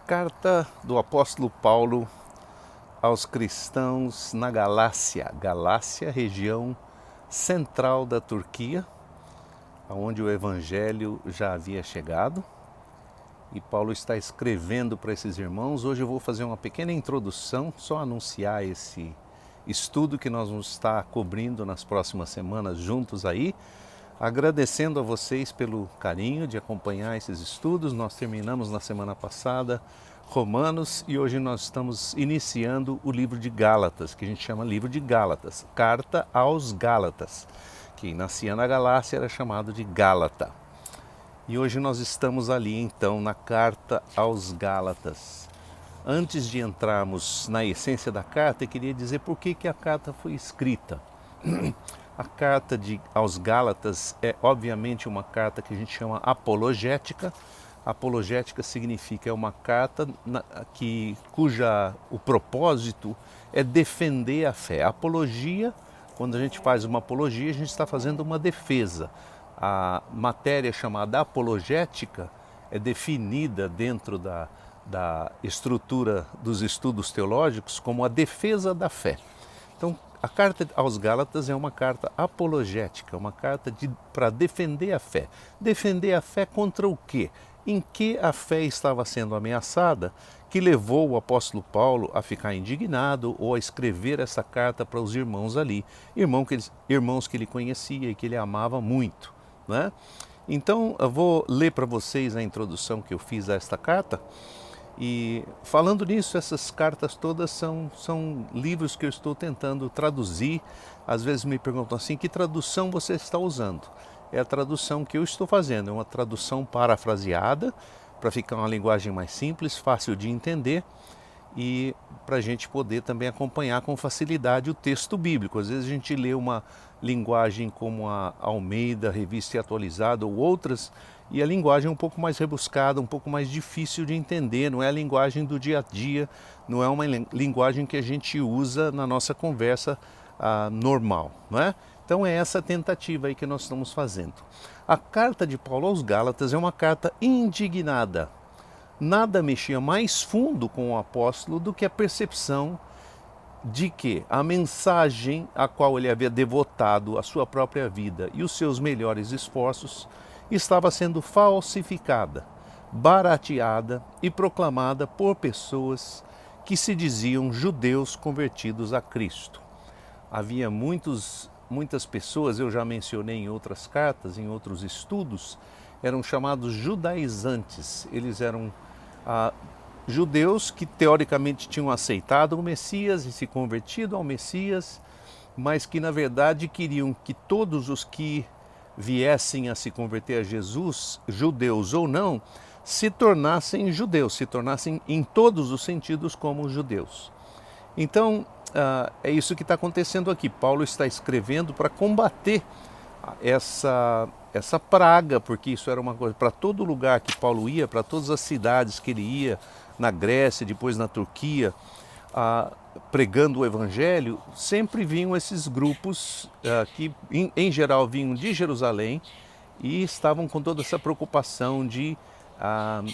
Carta do apóstolo Paulo aos cristãos na Galácia. Galácia, região central da Turquia, onde o evangelho já havia chegado. E Paulo está escrevendo para esses irmãos. Hoje eu vou fazer uma pequena introdução, só anunciar esse estudo que nós vamos estar cobrindo nas próximas semanas juntos aí. Agradecendo a vocês pelo carinho de acompanhar esses estudos. Nós terminamos na semana passada Romanos e hoje nós estamos iniciando o livro de Gálatas, que a gente chama livro de Gálatas, Carta aos Gálatas. Quem nascia na Galácia era chamado de Gálata. E hoje nós estamos ali então na Carta aos Gálatas. Antes de entrarmos na essência da carta, eu queria dizer por que a carta foi escrita. A carta aos Gálatas é obviamente uma carta que a gente chama apologética. Apologética significa uma carta cuja o propósito é defender a fé. A apologia, quando a gente faz uma apologia, a gente está fazendo uma defesa. A matéria chamada apologética é definida dentro da estrutura dos estudos teológicos como a defesa da fé. Então, a carta aos Gálatas é uma carta apologética, uma carta para defender a fé. Defender a fé contra o quê? Em que a fé estava sendo ameaçada, que levou o apóstolo Paulo a ficar indignado ou a escrever essa carta para os irmãos ali, irmãos que ele conhecia e que ele amava muito, né? Então, eu vou ler para vocês a introdução que eu fiz a esta carta. E falando nisso, essas cartas todas são livros que eu estou tentando traduzir. Às vezes me perguntam assim, que tradução você está usando? É a tradução que eu estou fazendo, é uma tradução parafraseada, para ficar uma linguagem mais simples, fácil de entender e para a gente poder também acompanhar com facilidade o texto bíblico. Às vezes a gente lê uma linguagem como a Almeida, Revista e Atualizada ou outras, e a linguagem é um pouco mais rebuscada, um pouco mais difícil de entender, não é a linguagem do dia a dia, não é uma linguagem que a gente usa na nossa conversa normal, não é? Então é essa tentativa aí que nós estamos fazendo. A carta de Paulo aos Gálatas é uma carta indignada. Nada mexia mais fundo com o apóstolo do que a percepção de que a mensagem a qual ele havia devotado a sua própria vida e os seus melhores esforços estava sendo falsificada, barateada e proclamada por pessoas que se diziam judeus convertidos a Cristo. Havia muitas pessoas, eu já mencionei em outras cartas, em outros estudos, eram chamados judaizantes. Eles eram judeus que teoricamente tinham aceitado o Messias e se convertido ao Messias, mas que na verdade queriam que todos os que viessem a se converter a Jesus, judeus ou não, se tornassem judeus, se tornassem em todos os sentidos como judeus. Então, é isso que está acontecendo aqui. Paulo está escrevendo para combater essa praga, porque isso era uma coisa, para todo lugar que Paulo ia, para todas as cidades que ele ia, na Grécia, depois na Turquia, pregando o Evangelho, sempre vinham esses grupos que, em geral, vinham de Jerusalém e estavam com toda essa preocupação de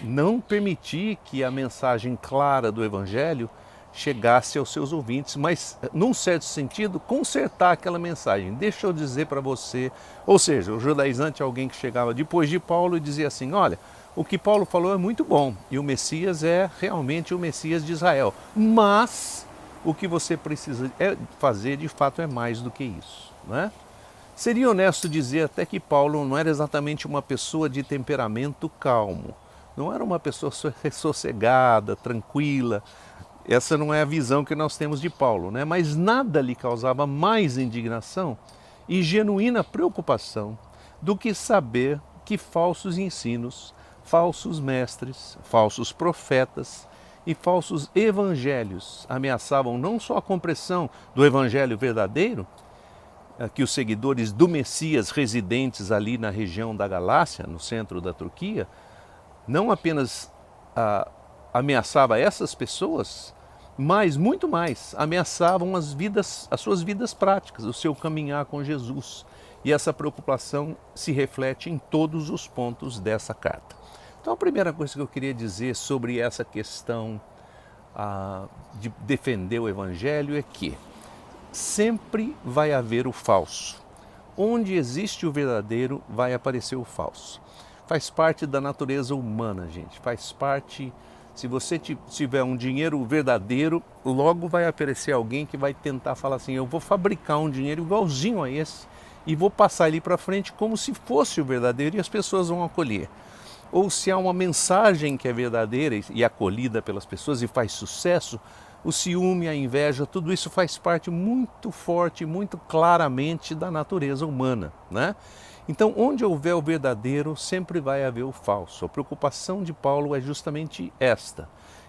não permitir que a mensagem clara do Evangelho chegasse aos seus ouvintes, mas, num certo sentido, consertar aquela mensagem. Deixa eu dizer para você, ou seja, o judaizante é alguém que chegava depois de Paulo e dizia assim, olha, o que Paulo falou é muito bom e o Messias é realmente o Messias de Israel, mas o que você precisa fazer de fato é mais do que isso, não é? Seria honesto dizer até que Paulo não era exatamente uma pessoa de temperamento calmo, não era uma pessoa sossegada, tranquila. Essa não é a visão que nós temos de Paulo, né? Mas nada lhe causava mais indignação e genuína preocupação do que saber que falsos ensinos, falsos mestres, falsos profetas e falsos evangelhos ameaçavam não só a compreensão do evangelho verdadeiro, que os seguidores do Messias residentes ali na região da Galácia, no centro da Turquia, não apenas ameaçava essas pessoas, mas muito mais, ameaçavam as suas vidas práticas, o seu caminhar com Jesus. E essa preocupação se reflete em todos os pontos dessa carta. Então a primeira coisa que eu queria dizer sobre essa questão de defender o Evangelho é que sempre vai haver o falso. Onde existe o verdadeiro, vai aparecer o falso. Faz parte da natureza humana, gente. Faz parte. Se você tiver um dinheiro verdadeiro, logo vai aparecer alguém que vai tentar falar assim: eu vou fabricar um dinheiro igualzinho a esse e vou passar ele para frente como se fosse o verdadeiro e as pessoas vão acolher. Ou se há uma mensagem que é verdadeira e acolhida pelas pessoas e faz sucesso, o ciúme, a inveja, tudo isso faz parte muito forte, muito claramente da natureza humana, né? Então, onde houver o verdadeiro, sempre vai haver o falso. A preocupação de Paulo é justamente esta.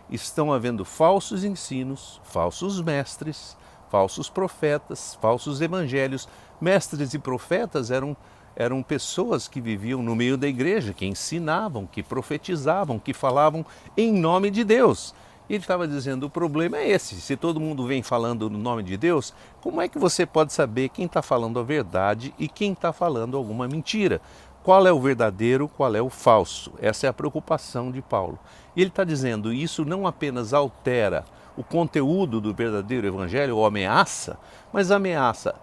Estão havendo falsos ensinos, falsos mestres, falsos profetas, falsos evangelhos. Mestres e profetas eram pessoas que viviam no meio da igreja, que ensinavam, que profetizavam, que falavam em nome de Deus. E ele estava dizendo, o problema é esse, se todo mundo vem falando no nome de Deus, como é que você pode saber quem está falando a verdade e quem está falando alguma mentira? Qual é o verdadeiro, qual é o falso? Essa é a preocupação de Paulo. E ele está dizendo, isso não apenas altera o conteúdo do verdadeiro evangelho, ou ameaça, mas ameaça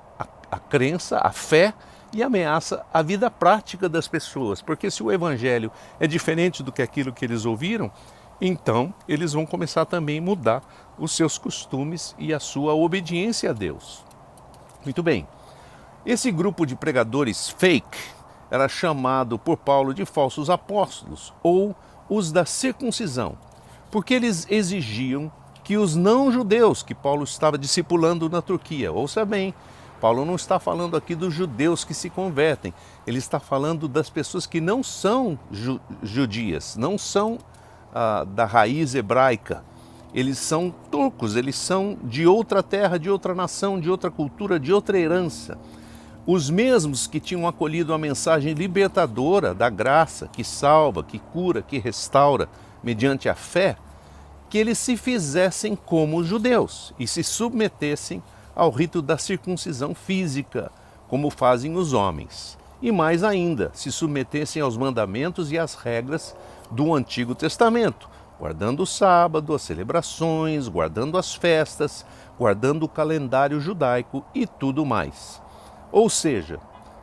a crença, a fé, e ameaça a vida prática das pessoas. Porque se o evangelho é diferente do que aquilo que eles ouviram, então eles vão começar também a mudar os seus costumes e a sua obediência a Deus. Muito bem. Esse grupo de pregadores fake era chamado por Paulo de falsos apóstolos, ou os da circuncisão, porque eles exigiam que os não-judeus que Paulo estava discipulando na Turquia, ouça bem, Paulo não está falando aqui dos judeus que se convertem, ele está falando das pessoas que não são judias, não são da raiz hebraica. Eles são turcos, eles são de outra terra, de outra nação, de outra cultura, de outra herança. Os mesmos que tinham acolhido a mensagem libertadora da graça, que salva, que cura, que restaura, mediante a fé, que eles se fizessem como os judeus e se submetessem ao rito da circuncisão física, como fazem os homens. E mais ainda, se submetessem aos mandamentos e às regras do Antigo Testamento, guardando o sábado, as celebrações, guardando as festas, guardando o calendário judaico e tudo mais. Ou seja,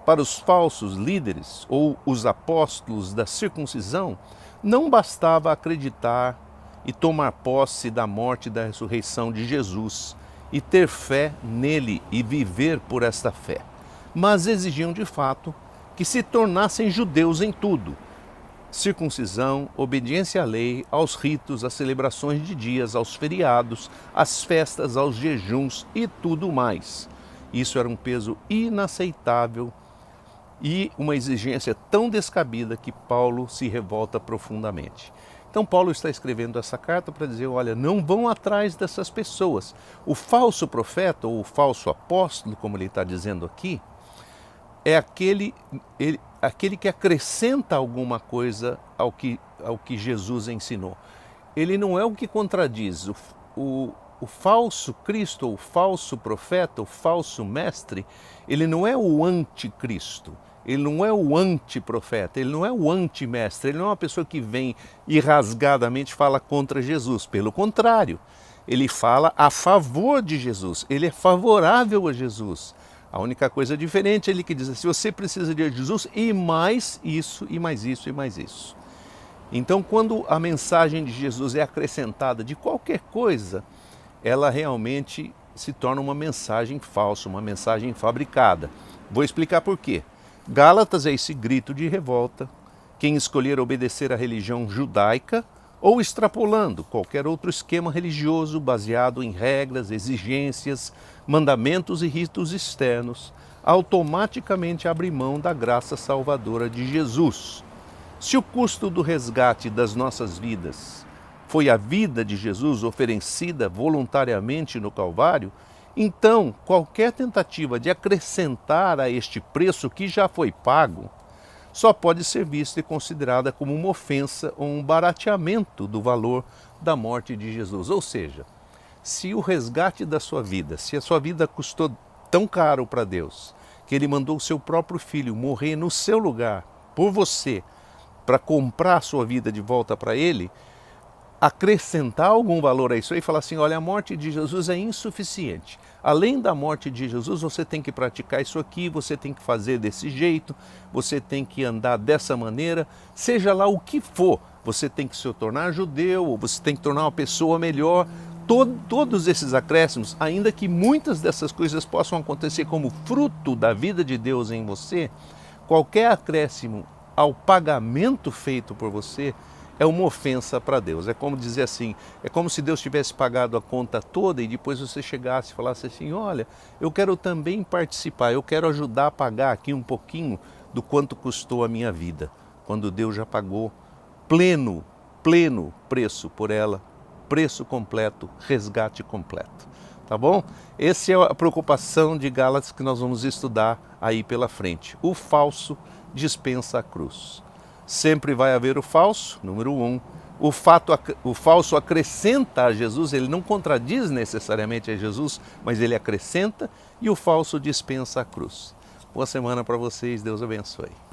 para os falsos líderes ou os apóstolos da circuncisão, não bastava acreditar e tomar posse da morte e da ressurreição de Jesus e ter fé nele e viver por esta fé, mas exigiam de fato que se tornassem judeus em tudo. Circuncisão, obediência à lei, aos ritos, às celebrações de dias, aos feriados, às festas, aos jejuns e tudo mais. Isso era um peso inaceitável e uma exigência tão descabida que Paulo se revolta profundamente. Então Paulo está escrevendo essa carta para dizer, olha, não vão atrás dessas pessoas. O falso profeta ou o falso apóstolo, como ele está dizendo aqui, é aquele que acrescenta alguma coisa ao que Jesus ensinou. Ele não é o que contradiz. O falso Cristo, o falso profeta, o falso mestre, ele não é o anticristo, ele não é o antiprofeta, ele não é o antimestre, ele não é uma pessoa que vem e rasgadamente fala contra Jesus. Pelo contrário, ele fala a favor de Jesus, ele é favorável a Jesus. A única coisa diferente é ele que diz assim, você precisa de Jesus e mais isso, e mais isso, e mais isso. Então, quando a mensagem de Jesus é acrescentada de qualquer coisa, ela realmente se torna uma mensagem falsa, uma mensagem fabricada. Vou explicar por quê. Gálatas é esse grito de revolta. Quem escolher obedecer à religião judaica ou extrapolando qualquer outro esquema religioso baseado em regras, exigências, mandamentos e ritos externos, automaticamente abre mão da graça salvadora de Jesus. Se o custo do resgate das nossas vidas foi a vida de Jesus oferecida voluntariamente no Calvário, então qualquer tentativa de acrescentar a este preço que já foi pago só pode ser vista e considerada como uma ofensa ou um barateamento do valor da morte de Jesus. Ou seja, se o resgate da sua vida, se a sua vida custou tão caro para Deus, que Ele mandou o seu próprio Filho morrer no seu lugar, por você, para comprar a sua vida de volta para Ele, acrescentar algum valor a isso aí e falar assim, olha, a morte de Jesus é insuficiente. Além da morte de Jesus, você tem que praticar isso aqui, você tem que fazer desse jeito, você tem que andar dessa maneira, seja lá o que for, você tem que se tornar judeu, ou você tem que tornar uma pessoa melhor. Todos esses acréscimos, ainda que muitas dessas coisas possam acontecer como fruto da vida de Deus em você, qualquer acréscimo ao pagamento feito por você é uma ofensa para Deus. É como dizer assim, é como se Deus tivesse pagado a conta toda e depois você chegasse e falasse assim, olha, eu quero também participar, eu quero ajudar a pagar aqui um pouquinho do quanto custou a minha vida, quando Deus já pagou pleno preço por ela, preço completo, resgate completo. Tá bom? Essa é a preocupação de Gálatas que nós vamos estudar aí pela frente. O falso dispensa a cruz. Sempre vai haver o falso, número 1. O falso acrescenta a Jesus, ele não contradiz necessariamente a Jesus, mas ele acrescenta, e o falso dispensa a cruz. Boa semana para vocês, Deus abençoe.